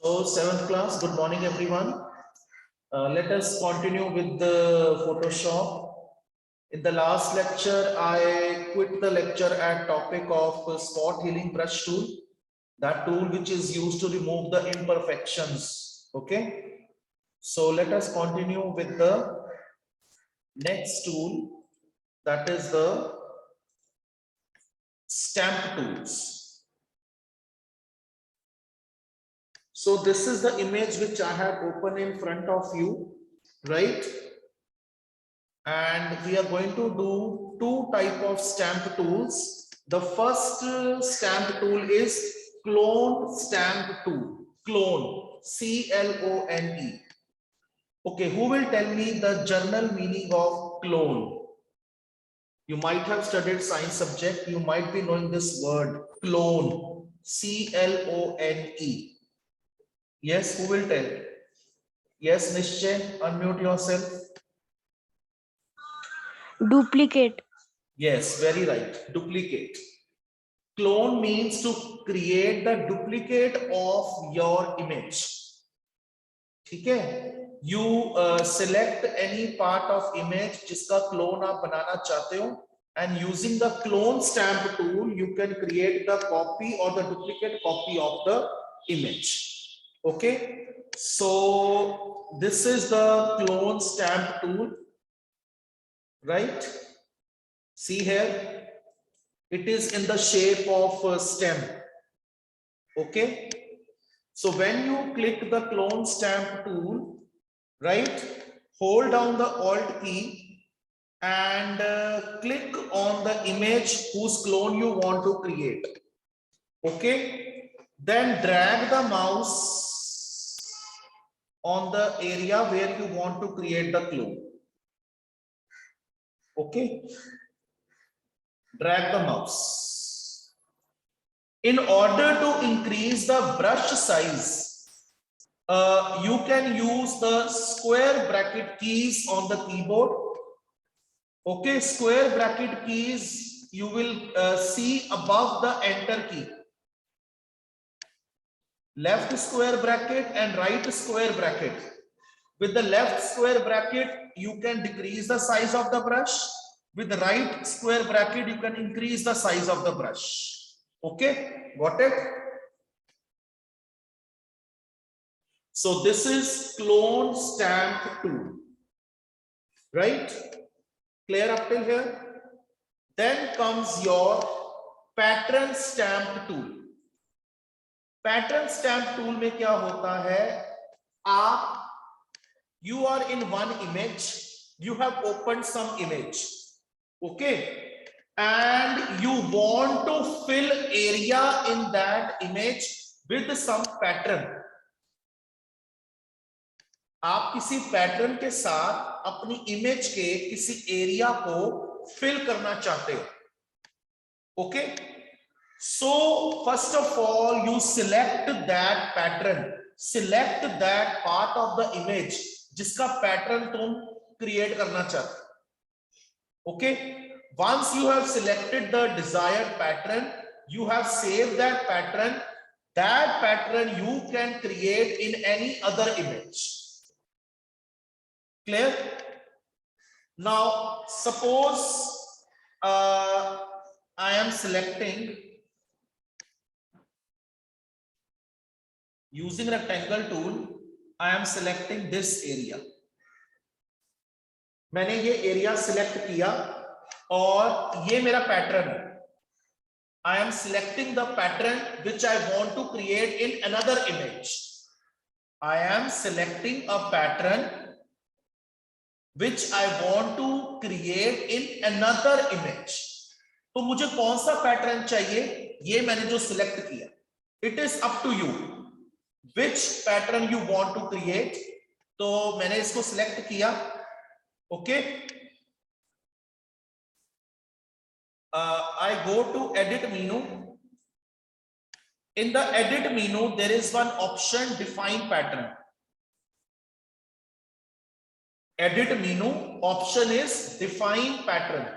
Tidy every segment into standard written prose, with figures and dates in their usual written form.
So, seventh class, good morning, everyone. Let us continue with the Photoshop. In the last lecture, I quit the lecture at topic of spot healing brush tool, that tool which is used to remove the imperfections. Okay. So let us continue with the next tool, that is the stamp tools. So this is the image which I have opened in front of you, right? And we are going to do two type of stamp tools. The first stamp tool is clone stamp tool. Clone, C-L-O-N-E. Okay, who will tell me the general meaning of clone? You might have studied science subject. You might be knowing this word, clone, C-L-O-N-E. Yes, who will tell? Yes, Nishchay, unmute yourself. Duplicate. Yes, very right. Duplicate. Clone means to create the duplicate of your image. Okay? You select any part of image जिसका clone आप बनाना चाहते हो, and using the clone stamp tool, you can create the copy or the duplicate copy of the image. Okay? So this is the clone stamp tool, right? See here, it is in the shape of a stem. Okay, so when you click the clone stamp tool, right, hold down the alt key and click on the image whose clone you want to create. Okay, then drag the mouse on the area where you want to create the clone. Okay, drag the mouse. In order to increase the brush size, you can use the square bracket keys on the keyboard. Okay, square bracket keys you will see above the enter key. Left square bracket and right square bracket. With the left square bracket, you can decrease the size of the brush. With the right square bracket, you can increase the size of the brush. Okay, got it? So this is clone stamp tool, right? Clear up till here? Then comes your pattern stamp tool. Pattern stamp tool में क्या होता है? You are in one image, you have opened some image, okay? And you want to fill area in that image with some pattern. आप किसी pattern के साथ अपनी image के किसी एरिया को फिल करना चाहते हो. Okay, so first of all you select that pattern, select that part of the image जिसका पैटर्न तुम क्रिएट करना चाहते हो. Okay, once you have selected the desired pattern, you have saved that pattern you can create in any other image. Clear? Now suppose I am selecting using rectangle tool, I am selecting this area. मैंने ये area select किया और ये मेरा pattern है. I am selecting the pattern which I want to create in another image. I am selecting a pattern which I want to create in another image. तो मुझे कौन सा पैटर्न चाहिए, ये मैंने जो सिलेक्ट किया. It is up to you which pattern you want to create. तो मैंने इसको सिलेक्ट किया. Okay, I go to edit menu. In the edit menu there is one option, define pattern. Edit menu option is define pattern.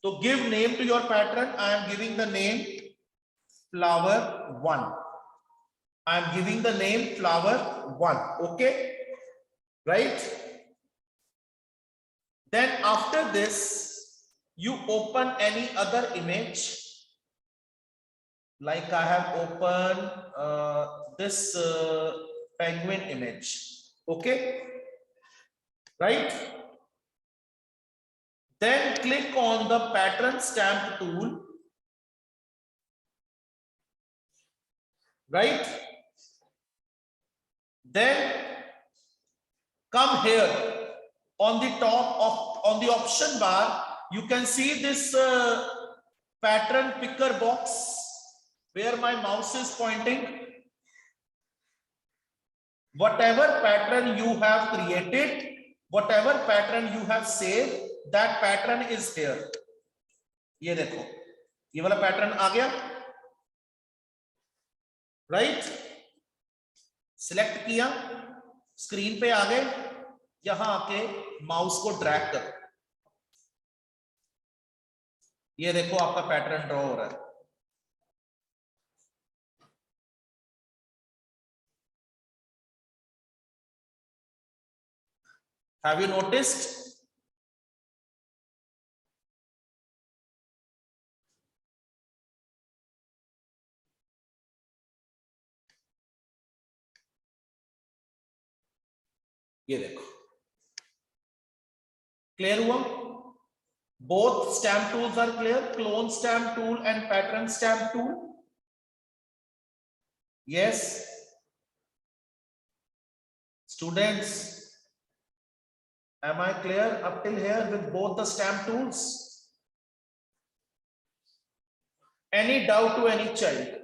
So give name to your pattern. I am giving the name flower 1. I am giving the name flower 1. Okay, right? Then after this, you open any other image. Like I have opened this penguin image. Okay, right? Then click on the pattern stamp tool. Right? Then come here on the top of on the option bar. You can see this pattern picker box where my mouse is pointing. Whatever pattern you have created, whatever pattern you have saved, that pattern is here. ये देखो, ये वाला pattern आ गया, right? Select किया, screen पे आ गए, यहां आके माउस को ड्रैग करो, ये देखो आपका पैटर्न ड्रॉ हो रहा है. Have you noticed? ये देखो, क्लियर हुआ? Both stamp tools are clear, clone stamp tool and pattern stamp tool. Yes, students, am I clear up till here with both the stamp tools? Any doubt to any child?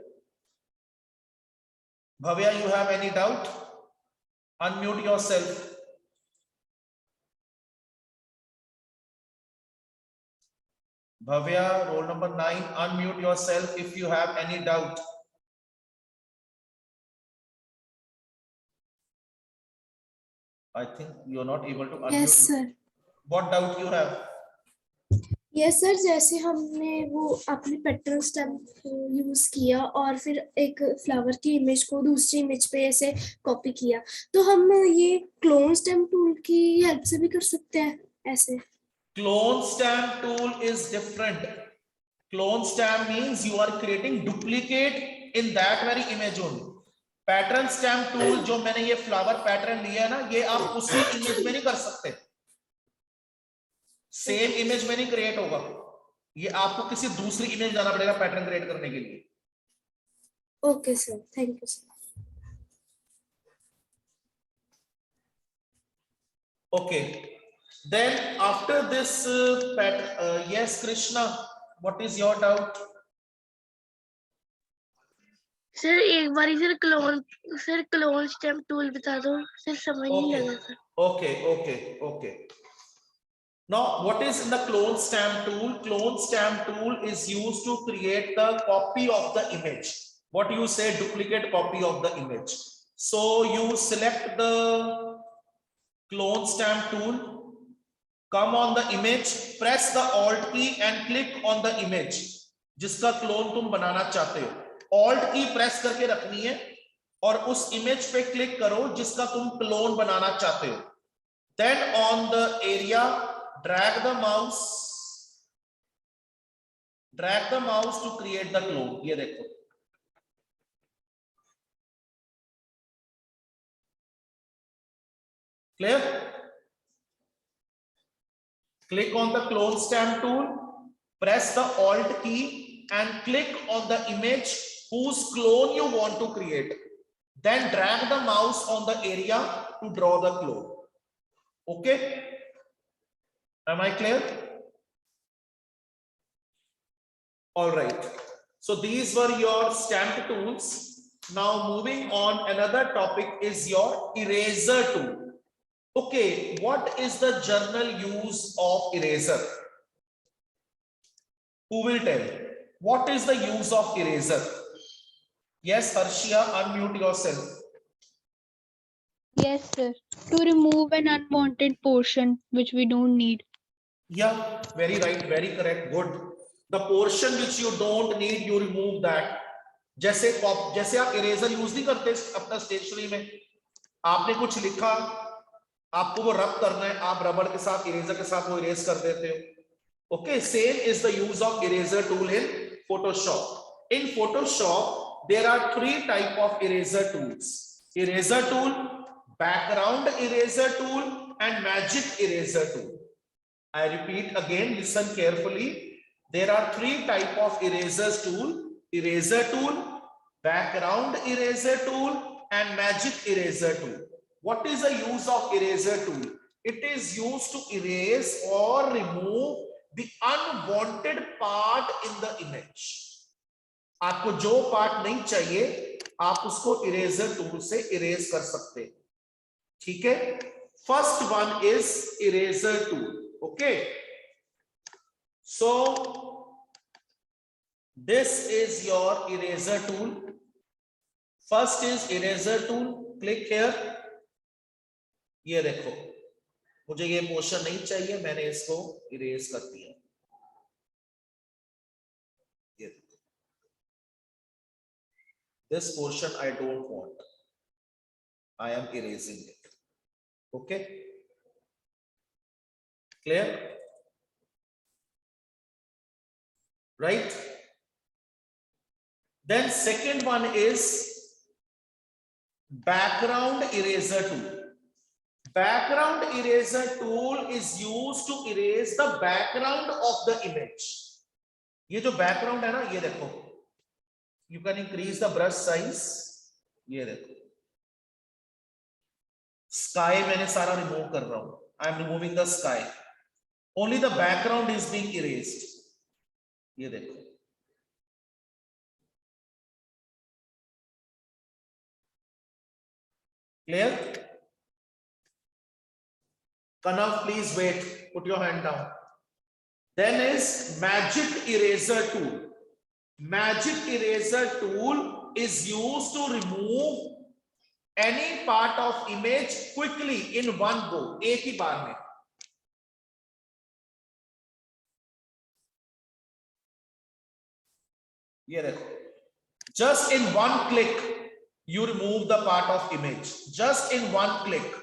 Bhavya, you have any doubt? Unmute yourself. Bhavya, roll number 9, unmute yourself if you have any doubt. I think you're not able to unmute. Yes, sir. What doubt you have? Yes, sir. जैसे हमने वो अपने petrol stamp use किया और फिर एक flower की image को दूसरी इमेज पे ऐसे कॉपी किया, तो हम ये क्लोन स्टैम्प टूल की हेल्प से भी कर सकते हैं ऐसे. Clone stamp tool is different. Clone stamp means you are creating duplicate in that very image only. Pattern stamp tool जो मैंने ये flower pattern लिया है ना, ये आप उसी image में नहीं कर सकते. सेम इमेज में नहीं क्रिएट होगा, ये आपको किसी दूसरी इमेज जाना पड़ेगा पैटर्न क्रिएट करने के लिए. Okay sir, thank you sir. Okay, then after this yes Krishna, what is your doubt? Sir एक बार सर क्लोन स्टैम्प टूल बता दो सर, समझ नहीं लगा sir. Okay. Now, what is in the clone stamp tool? Clone stamp tool is used to create the copy of the image. What you say, duplicate copy of the image. So you select the clone stamp tool, come on the image, press the Alt key and click on the image जिसका clone तुम बनाना चाहते हो. Alt की press करके रखनी है और उस इमेज पे क्लिक करो जिसका तुम क्लोन बनाना चाहते हो. Then on the area, drag the mouse to create the clone. ये देखो, clear? Click on the clone stamp tool, press the Alt key and click on the image whose clone you want to create. Then drag the mouse on the area to draw the clone. Okay? Am I clear? All right. So these were your stamp tools. Now moving on, another topic is your eraser tool. Okay, what is the general use of eraser? Who will tell? What is the use of eraser? Yes, Harshia, unmute yourself. Yes, sir. To remove an unwanted portion which we don't need. Yeah, very right, very correct, good. The portion which you don't need, you remove that. जैसे आप eraser use नहीं करते अपना stationery में, आपने कुछ लिखा, आपको वो रब करना है, आप रबड़ के साथ इरेजर के साथ वो इरेज कर देते हो। Okay, same is the use of eraser tool in Photoshop. In Photoshop there are 3 type of eraser tools: eraser tool, background eraser tool and magic eraser tool. I repeat again, listen carefully. There are 3 type of erasers tool: eraser tool, background eraser tool and magic eraser tool. What is the use of eraser tool? It is used to erase or remove the unwanted part in the image. आपको जो part नहीं चाहिए आप उसको eraser tool से erase कर सकते हैं। ठीक है, first one is eraser tool. Okay, so this is your eraser tool. First is eraser tool, click here. ये देखो, मुझे ये पोर्शन नहीं चाहिए, मैंने इसको इरेज कर दिया। ये देखो, this portion I don't want, I am erasing it. Okay, clear? Right? Then second one is background eraser tool. Background eraser tool is used to erase the background of the image. ये जो background है ना, ये देखो, you can increase the brush size. ये देखो, sky मैंने सारा रिमूव कर रहा हूं, I am removing the sky, only the background is being erased. ये देखो, क्लियर? कनव please wait, put your hand down. Then is magic eraser tool. Magic eraser tool is used to remove any part of image quickly in one go, एक ही बार में। ये देखो, just in one click you remove the part of image, just in one click।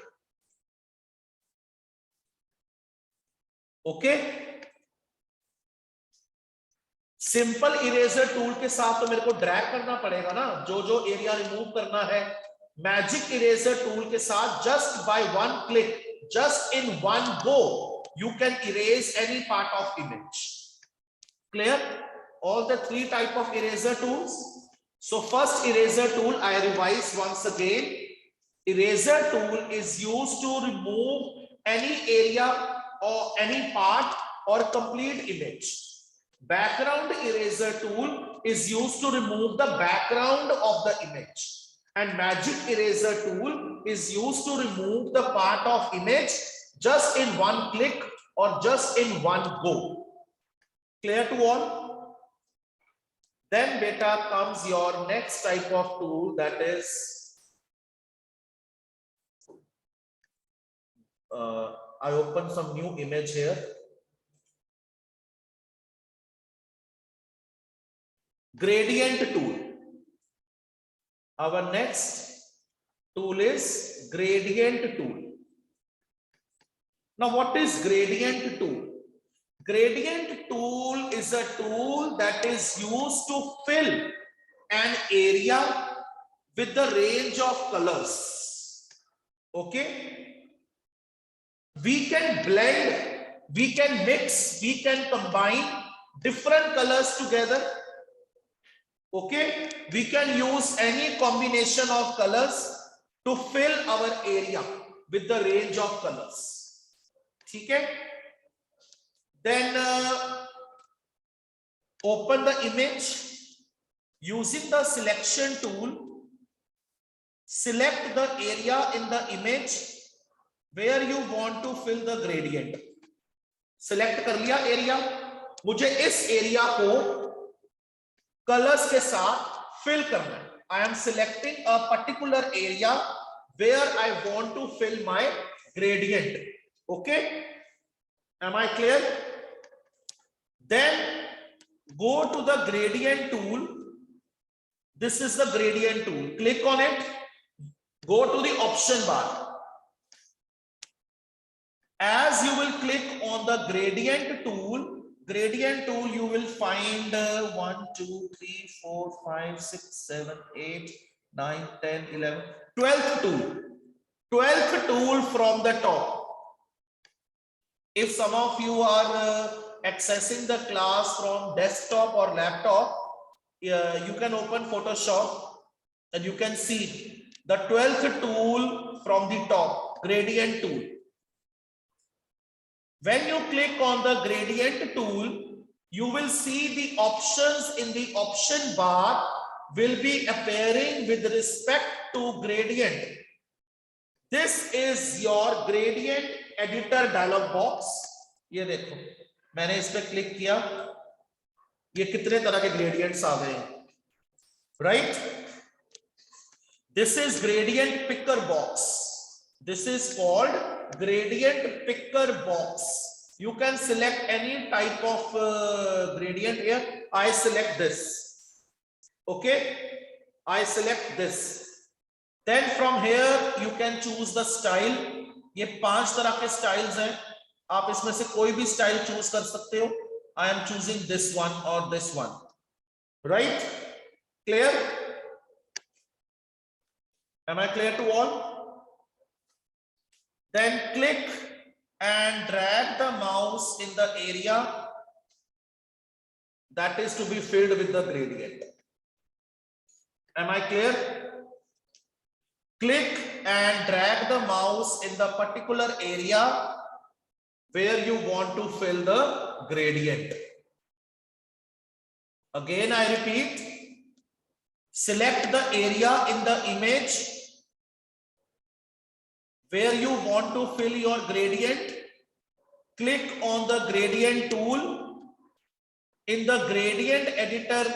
Okay, simple eraser tool के साथ तो मेरे को drag करना पड़ेगा ना, जो जो एरिया रिमूव करना है। मैजिक इरेजर टूल के साथ just by one click, just in one go, you can erase any part of image. Clear? All the 3 type of eraser tools. So first eraser tool, I revise once again. Eraser tool is used to remove any area or any part or complete image. Background eraser tool is used to remove the background of the image. And magic eraser tool is used to remove the part of image just in one click or just in one go. Clear to all? Then beta comes your next type of tool, that is I open some new image here. Gradient tool. Our next tool is gradient tool. Now what is gradient tool? Gradient tool is a tool that is used to fill an area with the range of colors. Okay, we can blend, we can mix, we can combine different colors together. Okay, we can use any combination of colors to fill our area with the range of colors. ठीक है? Then open the image using the selection tool. Select the area in the image where you want to fill the gradient. Select कर लिया area, मुझे इस area को colours के साथ fill करना है। I am selecting a particular area where I want to fill my gradient. Okay, am I clear? Then go to the gradient tool, This is the gradient tool. Click on it. Go to the option bar. As you will click on the gradient tool, you will find 1, 2, 3, 4, 5, 6, 7, 8, 9, 10, 11, 12th tool. 12th tool from the top. If some of you are accessing the class from desktop or laptop, you can open Photoshop and you can see the 12th tool from the top, gradient tool. When you click on the gradient tool, you will see the options in the option bar will be appearing with respect to gradient. This is your gradient editor dialog box. ये देखो, मैंने इस पे click किया, ये कितने तरह के ग्रेडियंट्स आ गए हैं, right? This is gradient picker box. This is called gradient picker box. You can select any type of gradient here. I select this. Okay, I select this. Then from here you can choose the style. ये 5 तरह के styles हैं. आप इसमें से कोई भी style choose कर सकते हो. I am choosing this one or this one. Right? Clear? Am I clear to all? Then click and drag the mouse in the area that is to be filled with the gradient. Am I clear? Click and drag the mouse in the particular area where you want to fill the gradient. Again, I repeat, select the area in the image where you want to fill your gradient. Click on the gradient tool. In the gradient editor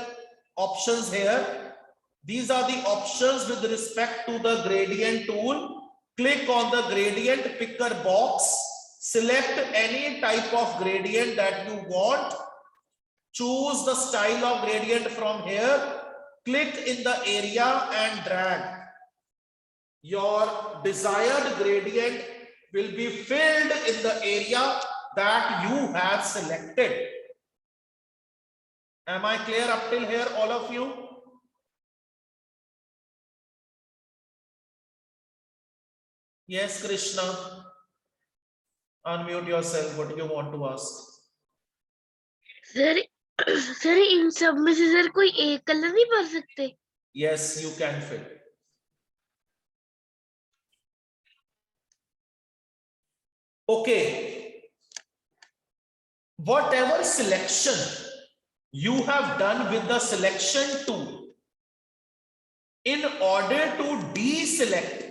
options here, these are the options with respect to the gradient tool. Click on the gradient picker box. Select any type of gradient that you want. Choose the style of gradient from here. Click in the area and drag. Your desired gradient will be filled in the area that you have selected. Am I clear up till here, all of you? Yes, Krishna. Unmute yourself. What do you want to ask? Sir इन सब में से sir कोई एक colour नहीं भर सकते? Yes, you can fill. Okay. Whatever selection you have done with the selection tool, in order to deselect,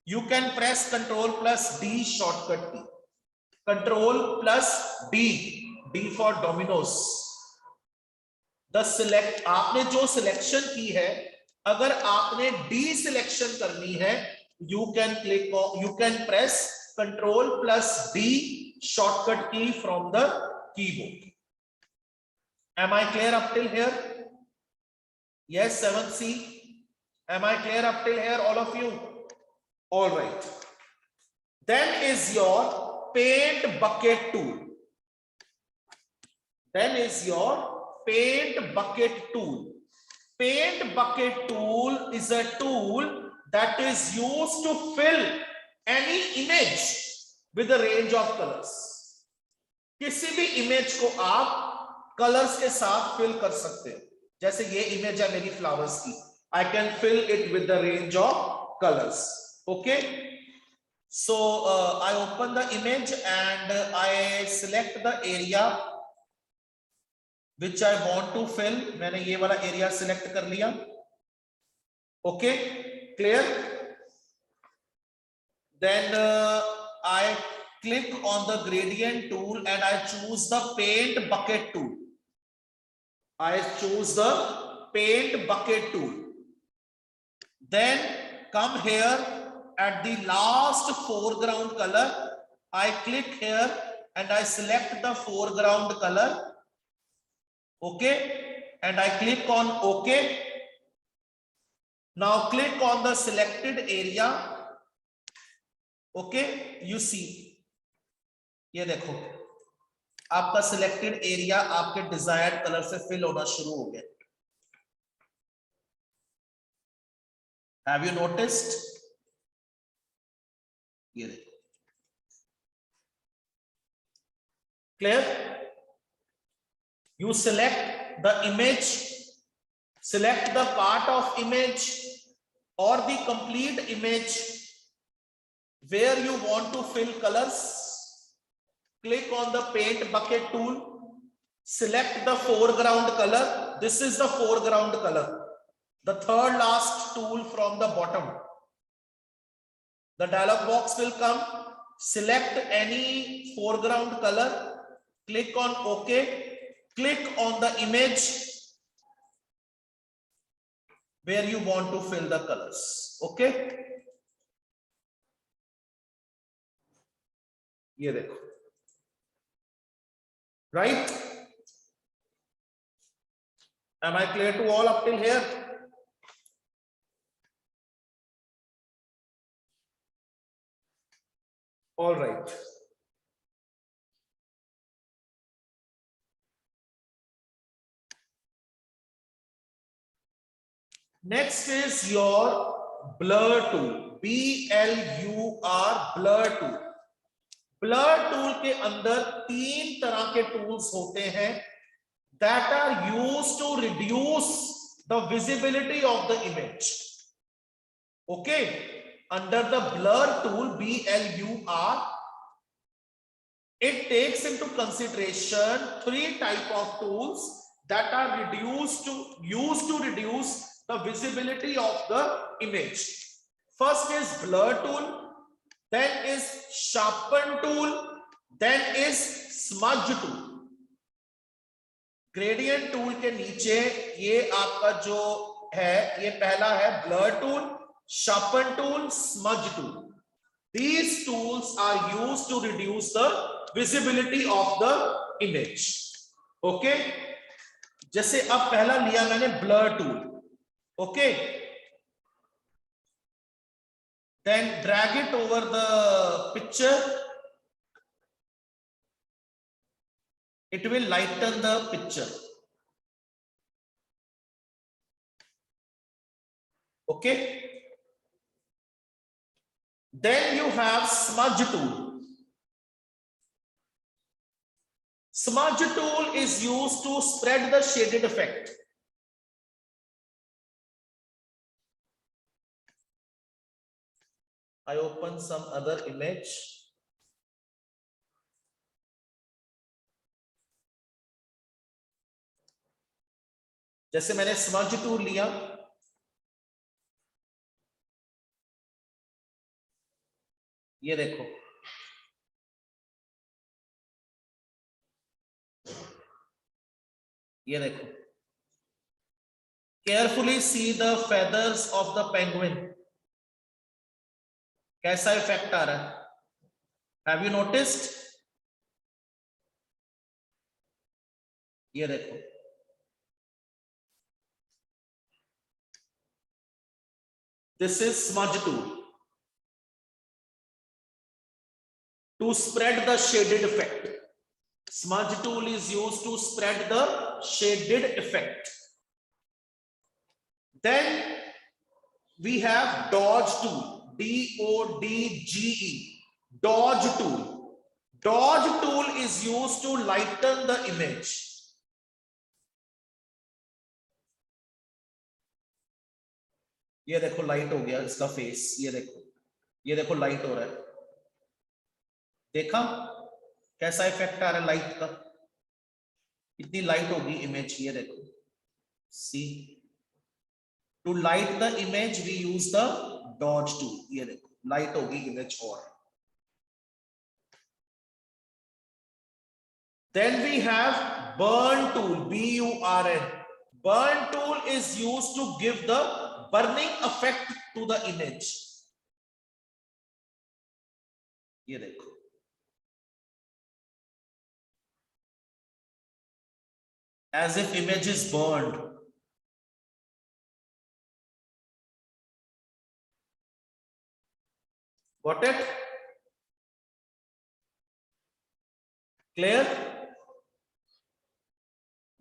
you can press Ctrl plus D shortcut key. Ctrl plus D. D for dominoes. The select, आपने जो selection की है, अगर आपने deselection करनी है, you can click on, you can press Ctrl plus D shortcut key from the keyboard. Am I clear up till here? Yes, 7C. Am I clear up till here, all of you? All right. Then is your paint bucket tool. Then is your paint bucket tool. Paint bucket tool is a tool that is used to fill any image with a range of colors. किसी भी image को आप colours के साथ fill कर सकते हो. जैसे ये इमेज है मेरी फ्लावर्स की. I can fill it with the range of colors. Okay. So I open the image and I select the area which I want to fill. मैंने ये वाला area select कर लिया. Okay. Clear? Then I click on the gradient tool and I choose the paint bucket tool. I choose the paint bucket tool. Then come here at the last foreground color. I click here and I select the foreground color. Okay. And I click on OK. Now click on the selected area. Okay, you see, ये देखो आपका selected area आपके desired colour से fill होना शुरू हो गया. Have you noticed? ये देखो. Clear? You select the image, select the part of image or the complete image where you want to fill colors. Click on the paint bucket tool, select the foreground color. This is the foreground color, the third last tool from the bottom. The dialog box will come. Select any foreground color, click on OK, click on the image where you want to fill the colors. Okay, ये देखो. Right? Am I clear to all up till here? All right. Next is your blur tool. BLUR, blur tool. Blur tool के अंदर तीन तरह के tools होते हैं that are used to reduce the visibility of the image. Okay, under the blur tool BLUR, it takes into consideration three type of tools that are used to reduce the visibility of the image. First is blur tool, then is sharpen tool, then is smudge tool. Gradient tool के नीचे ये आपका जो है, ये पहला है blur tool, sharpen tool, smudge tool. These tools are used to reduce the visibility of the image. Okay, जैसे अब पहला लिया मैंने blur tool. Okay, then drag it over the picture. It will lighten the picture. Okay, then you have smudge tool. Smudge tool is used to spread the shaded effect. I open some other image. जैसे मैंने smudge tool लिया, ये देखो, ये देखो. Carefully see the feathers of the penguin. कैसा effect आ रहा है? Have you noticed? ये देखो. This is smudge tool to spread the shaded effect. Smudge tool is used to spread the shaded effect. Then we have dodge tool, DODGE, dodge tool. Dodge tool is used to lighten the image. ये देखो light हो गया इसका face, ये देखो light हो रहा है. देखा कैसा इफेक्ट आ रहा है लाइट का? इतनी लाइट होगी इमेज. ये देखो, see, to light the image we use the dodge tool. ये देखो लाइट होगी इमेज. और then we have burn tool, BURN. Burn tool is used to give the burning effect to the image. ये देखो, as if image is burned. Got it? Clear?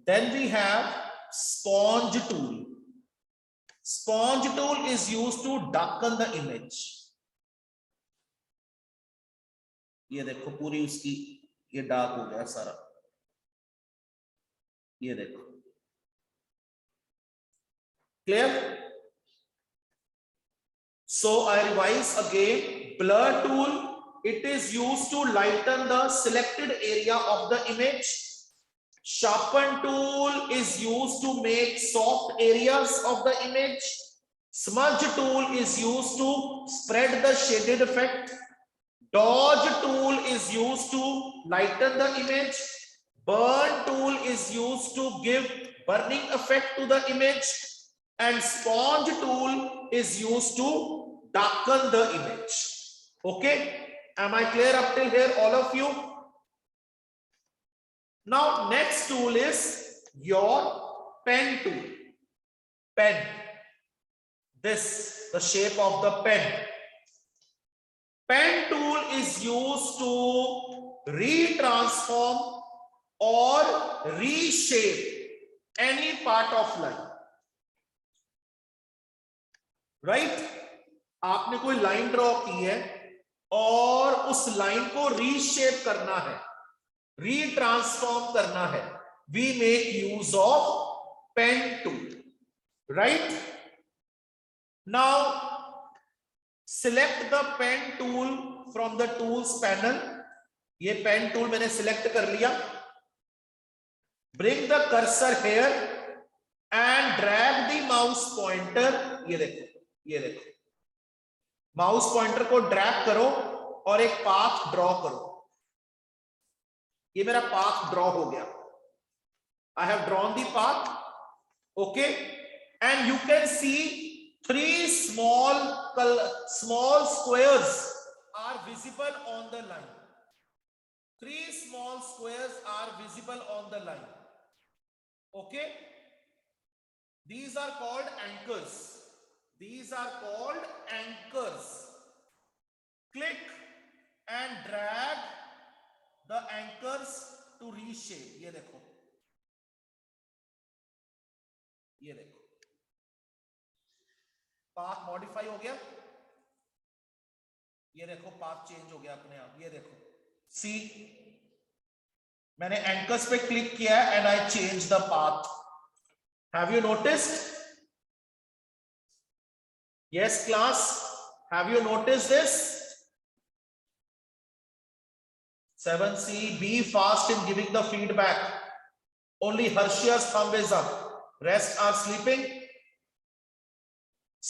Then we have sponge tool. Sponge tool is used to darken the image. ये देखो पूरी उसकी ये dark हो गया सारा, ये देखो. Clear? So I revise again. Blur tool, it is used to lighten the selected area of the image. Sharpen tool is used to make soft areas of the image. Smudge tool is used to spread the shaded effect. Dodge tool is used to lighten the image. Burn tool is used to give burning effect to the image. And sponge tool is used to darken the image. Okay, am I clear up till here, all of you? Now next tool is your pen tool. Pen, this the shape of the pen. Pen tool is used to retransform or reshape any part of line. Right? आपने कोई line draw की है और उस line को reshape करना है, रीट्रांसफॉर्म करना है. We make use of pen tool. Right? Now select the pen tool from the tools panel. ये पेन टूल मैंने सिलेक्ट कर लिया. Bring the cursor here and drag the mouse pointer. ये देखो, ये देखो, माउस पॉइंटर को ड्रैग करो और एक पाथ ड्रॉ करो. ये मेरा पाथ ड्रॉ हो गया. I have drawn the path. Okay, and you can see 3 small squares are visible on the line. 3 small squares are visible on the line. Okay, these are called anchors. These are called anchors. Click and drag the anchors to reshape. ये देखो, ये देखो, path modify हो गया. ये देखो path change हो गया अपने आप. ये देखो, सी मैंने एंकर्स पे क्लिक किया and I change the path. Have you noticed? Yes, class. Have you noticed this? 7C, be fast in giving the feedback. Only Harshia's thumb is up. Rest are sleeping.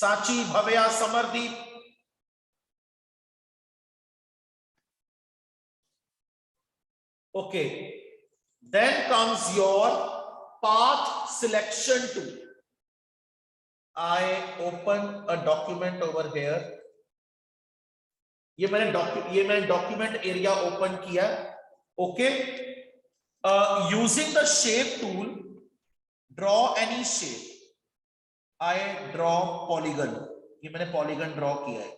Sachi, Bhavya, Samardeep. Okay. Then comes your path selection tool. I open a document over here. ये मैंने document area open किया. Okay. Using the shape tool, draw any shape. I draw polygon. ये मैंने polygon draw किया है.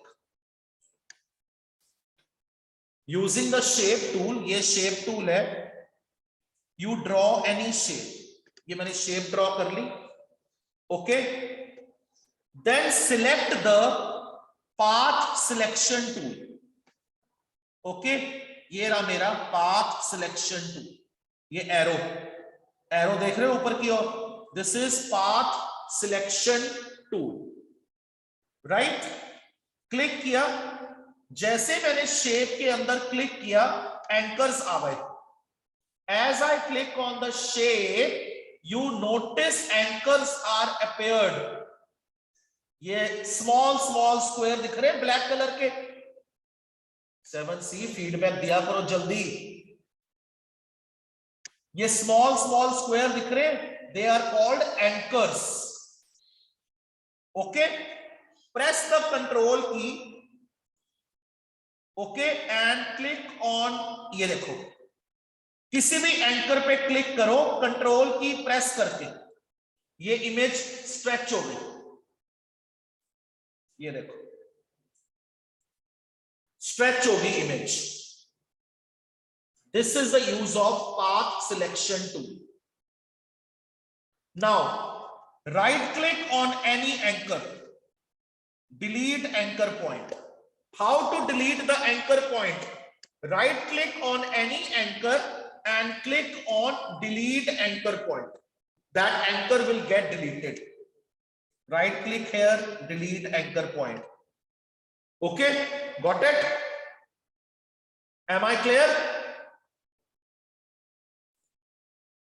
Using the shape tool, ये shape tool है. You draw any shape. ये मैंने shape draw कर ली. Okay. Then select the path selection tool. Okay, ये रहा मेरा path selection tool. ये arrow देख रहे हो ऊपर की ओर? This is path selection tool. Right? Click किया. जैसे मैंने शेप के अंदर क्लिक किया, एंकर्स आ गए. As I click on the shape, you notice anchors are appeared. ये स्मॉल स्क्वायर दिख रहे हैं ब्लैक कलर के. 7C, फीडबैक दिया करो जल्दी. ये स्मॉल स्क्वायर दिख रहे हैं, they are called anchors. Okay, press the control key. Okay, and click on. ये देखो, किसी भी एंकर पे क्लिक करो कंट्रोल की प्रेस करके, ये इमेज स्ट्रेच हो गई. ये देखो, stretch होगी image. This is the use of path selection tool. Now, right click on any anchor. Delete anchor point. How to delete the anchor point? Right click on any anchor and click on delete anchor point. That anchor will get deleted. Right click here, delete anchor point. Okay, got it? Am I clear?